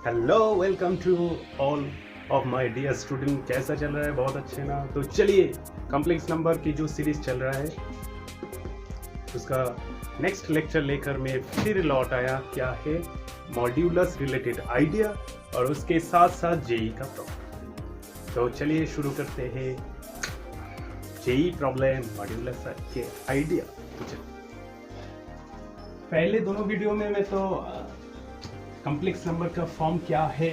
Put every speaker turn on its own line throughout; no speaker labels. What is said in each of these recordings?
Hello welcome to all of my dear student. कैसा चल रहा है? बहुत अच्छे ना। तो चलिए कॉम्प्लेक्स नंबर की जो सीरीज चल रहा है उसका नेक्स्ट लेक्चर लेकर मैं फिर लौट आया। क्या है? मॉड्यूलस रिलेटेड आइडिया और उसके साथ साथ जेई का प्रॉब्लम। तो चलिए शुरू करते हैं जेई प्रॉब्लम मॉड्यूलस के आइडिया। पहले दोनों वीडियो में मैं तो कॉम्प्लेक्स नंबर का फॉर्म क्या है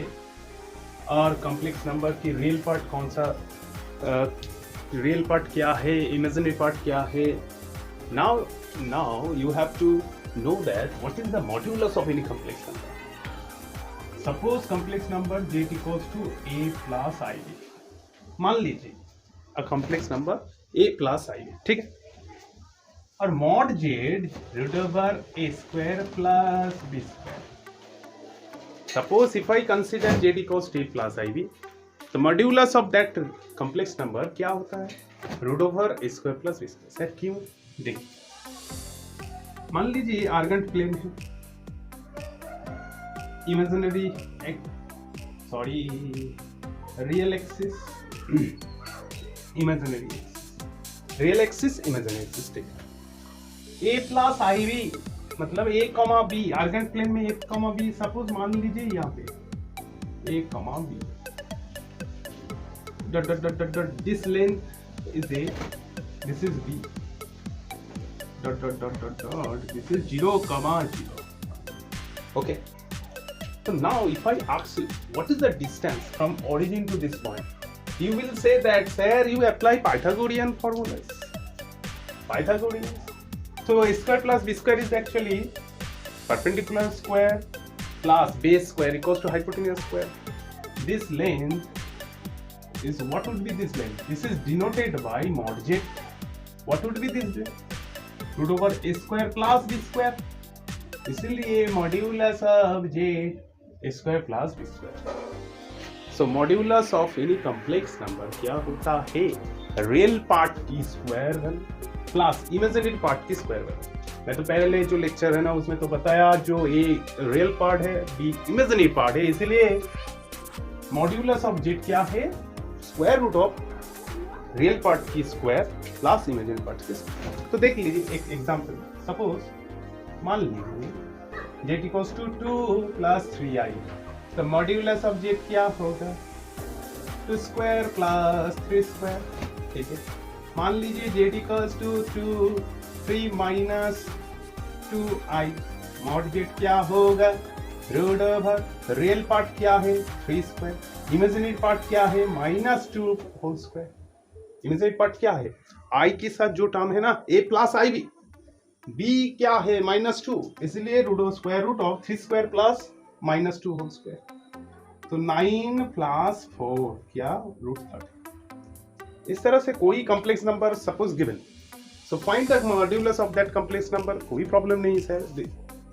और कॉम्प्लेक्स नंबर की रियल पार्ट कौन सा, रियल पार्ट क्या है, इमेजिनरी पार्ट क्या है। Now you have to know that what is the modulus of any complex number. Suppose complex number z equals to a plus ib। मान लीजिए a complex number a plus ib, ठीक है, और mod z root over a square plus b square. Suppose if I consider z equals to a plus ib, the modulus of that complex number क्या होता है? Root over a square plus b square. Sir क्यों? देखिए, मान लीजिए Argand plane है, imaginary real axis, imaginary axis, real axis, imaginary axis, ठीक है। a प्लस ib मतलब a comma b, Argand plane में a कॉमा b। सपोज मान लीजिए यहाँ पे a comma b, dot dot dot dot this length is a, this is b, dot dot dot dot dot this is 0 comma 0। Okay, so now if I ask you what is the distance from origin to this point, you will say that sir you apply Pythagorean formulas, Pythagorean। So square plus b square is actually perpendicular square plus base square equals to hypotenuse square. This length is, what would be this length? This is denoted by mod z. What would be this length? Root over a square plus b square. इसलिए modulus of z a square plus b square. So modulus of any complex number क्या होता है? Real part की square value plus imaginary part की square value. मैं तो पहले जो लेक्चर है ना उसमें तो बताया जो ए रियल पार्ट है, बी इमेजिनरी पार्ट है, इसलिए मॉड्यूलस ऑफ जेड क्या है? Square root of real part की स्क्वायर प्लस इमेजिनरी पार्ट की स्क्वायर। तो देख लीजिए एक एग्जांपल। सपोज मान लीजिए Z equals to 2 plus 3i, तो मॉड्यूलस ऑफ जेड क्या होगा? 2 स्क्वायर प्लस 3 स्क्वायर, ठीक है। मान लीजिए z equals to 2 3 minus 2i, mod z क्या होगा? रूट ओवर रियल पार्ट क्या है? 3 स्क्वायर, इमेजिनरी पार्ट क्या है? -2 होल स्क्वायर। इमेजिनरी पार्ट क्या है? i के साथ जो टर्म है ना a प्लस ib, b क्या है? -2, इसलिए square root of 3 square plus -2 whole square. तो 9 प्लस 4 क्या? रूट 30। इस तरह से कोई complex number suppose given, so find the modulus of that complex number. कोई प्रॉब्लम नहीं सर,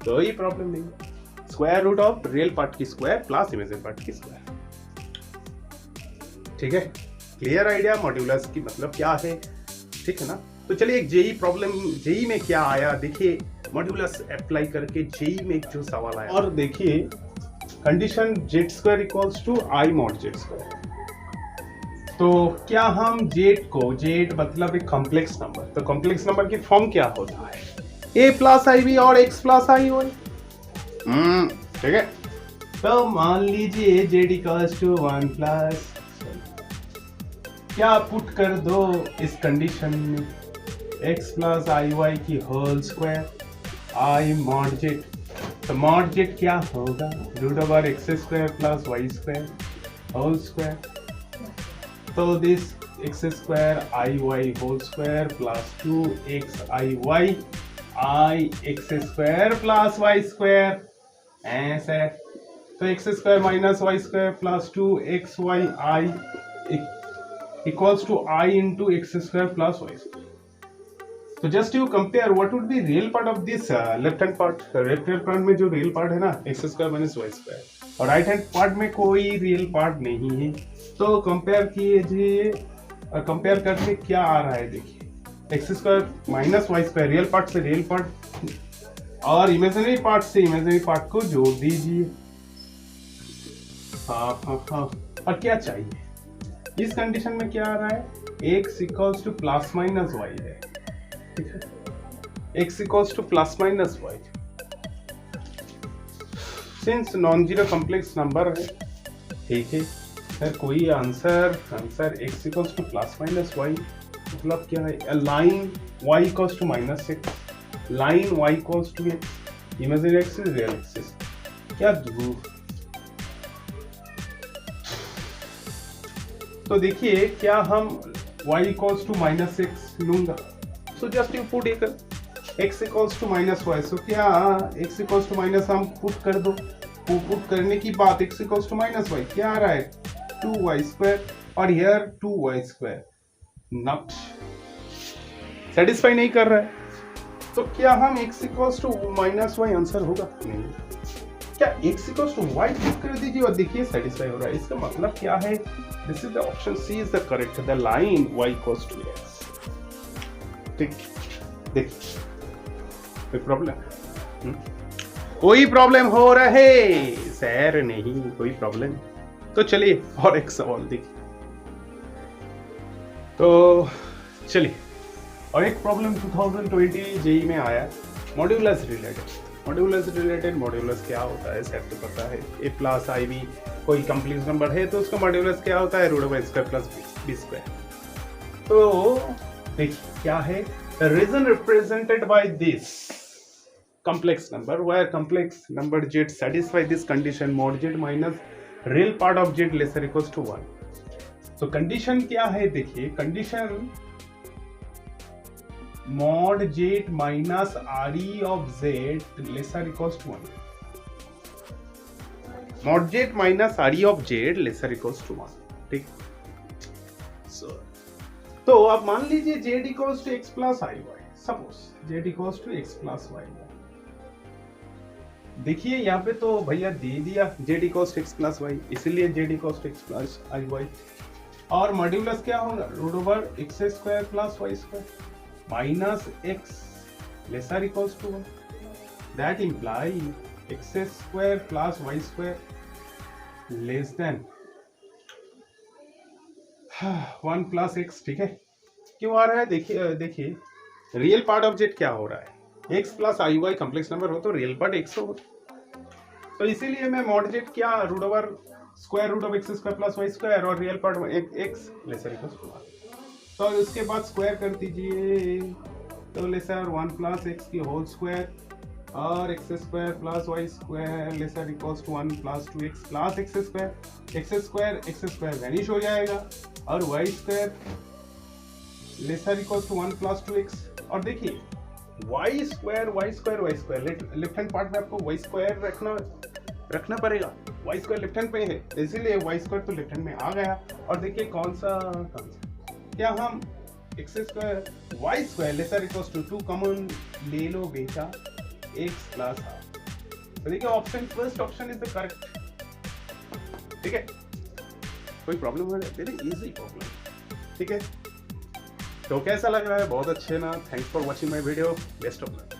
कोई प्रॉब्लम नहीं। Square root of real part की स्क्वायर प्लस इमेजिनरी पार्ट की स्क्वायर, ठीक है। क्लियर आइडिया मॉड्यूलस की मतलब क्या है, ठीक है ना। तो चलिए एक जेई प्रॉब्लम, जेई में क्या आया देखिए, मॉड्यूलस अप्लाई करके जेई में जो सवाल आया। और देखिए condition z square equals to i mod z square. तो क्या हम z को, z मतलब एक कॉम्प्लेक्स नंबर, तो कॉम्प्लेक्स नंबर की फॉर्म क्या होता है? a प्लस आई बी और x प्लस आई वाई, ठीक है। तो मान लीजिए z इक्वल्स टू 1 प्लस, क्या पुट कर दो इस कंडीशन में? x प्लस आई वाई की whole square i mod z, तो मॉड z क्या होगा? Root over x square plus y square whole square. So this x square iy whole square plus 2xiy I x square plus y square ऐसे। तो x square minus y square plus 2xyi equals to I into x square plus y square. So just you compare what would be real part of this left hand part. Left hand part में जो real part है ना x square minus y square, और right hand part में कोई real part नहीं है। तो कंपेयर कीजिए, और कंपेयर करके क्या आ रहा है देखिए, x square minus y square, real part से रियल पार्ट और इमेजिनरी पार्ट से इमेजिनरी पार्ट को जोड़ दीजिए। हाँ। और क्या चाहिए इस कंडीशन में? क्या आ रहा है? x equals to plus minus Y है, ठीक है, x equals to plus minus Y. Since non zero complex number है, ठीक है सर, कोई answer x equals to plus minus Y मतलब क्या है? Line y equals to minus X, line y equals to X, imaginary axis, real axis, क्या दूर। तो देखिए क्या हम y equals to minus X लूंगा, so just you put x equals to minus Y. So क्या x इक्वल्स टू माइनस हम put कर दो, पुट करने की बात x equals to minus Y क्या आ रहा है? 2y² और हियर 2y², नॉट सेटिस्फाई नहीं कर रहा है। तो क्या हम x equals to minus y answer होगा? नहीं। क्या x equals to y click कर दीजिए और देखिए सेटिस्फाई हो रहा है। इसका मतलब क्या है? This is the option c is the correct, the line y equals to x। ठीक, देखिए कोई प्रॉब्लम? कोई प्रॉब्लम हो रहा है सर? नहीं कोई प्रॉब्लम। तो चलिए और एक सवाल देखिए। तो चलिए और एक प्रॉब्लम 2020 जेई में आया, मॉड्यूलस रिलेटेड। मॉड्यूलस क्या होता है सर तो पता है, a प्लस आई बी कोई कंप्लेक्स नंबर है तो उसका मॉड्यूलस क्या होता है? √y² plus b²। तो देखिए क्या है? the reason represented by this complex number where complex number z satisfy this condition mod z minus real part of z lesser equals to 1। तो कंडीशन क्या है? देखिए condition mod z minus re of z lesser equals to 1, mod z minus re of z lesser equals to 1, ठीक। तो अब मान लीजिए z equals to x plus i y, suppose z equals to x plus y y. देखिए यहाँ पे तो भैया दे दिया z equals to x plus y, इसीलिए z equals to x plus i y. और मॉड्यूलस क्या होगा? √x² plus y² minus x lesser equals to 1, that imply x² plus y² less than 1 plus x, ठीक है। क्यों आ रहा है? देखिए रियल पार्ट ऑफ z क्या हो रहा है? x plus i Y complex number हो तो रियल पार्ट x हो, तो इसीलिए मैं मॉड z क्या √√x² प्लस y² और real part x lesser equals to 1। तो उसके बाद स्क्वायर कर दीजिए, तो लेसर 1 प्लस x की होल स्क्वायर और x² plus y² lesser equals to 1 plus 2x plus x² vanish हो जाएगा और y² lesser equals to 1 plus 2x। और देखिए y² लेफ्ट हैंड पार्ट में आपको y² रखना पड़ेगा, y² लेफ्ट हैंड पे है इसीलिए y² तो लेफ्ट हैंड में आ गया। और देखिए कौन सा क्या हम x² y² lesser equals to 2 common ले लो बेटा, x प्लस हाफ। तो देखिए option first option is the correct, ठीक है। कोई प्रॉब्लम हो रहा है? वेरी इजी प्रॉब्लम, ठीक है। तो कैसा लग रहा है? बहुत अच्छे ना। Thanks for watching my video, best of luck.